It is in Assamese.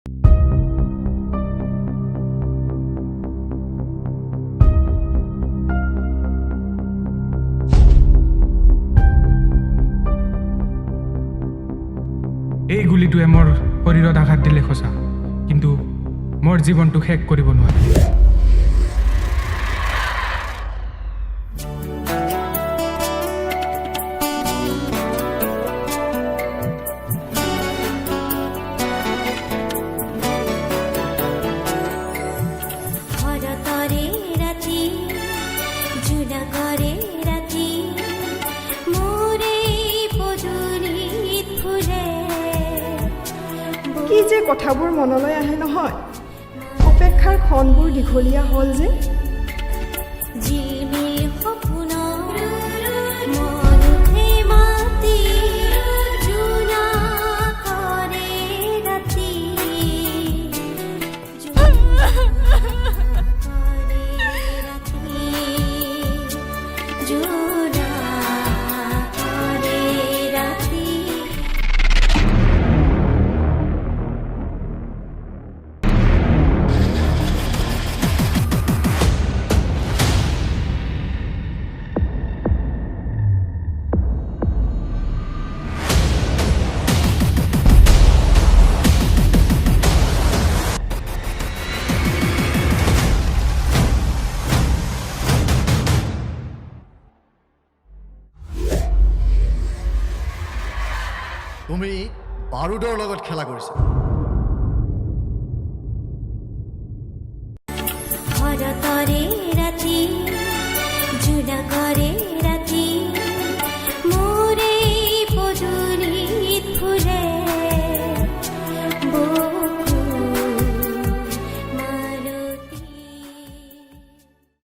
এই গুলিটোৱে মোৰ শৰীৰত আঘাত দিলে সঁচা, কিন্তু মোৰ জীৱনটো শেষ কৰিব নোৱাৰে। কি যে কথাবোৰ মনলৈ আহে নহয়, অপেক্ষাৰ ক্ষণবোৰ দীঘলীয়া হ'ল যে। তুমি বাৰুদৰ লগত খেলা কৰিছা।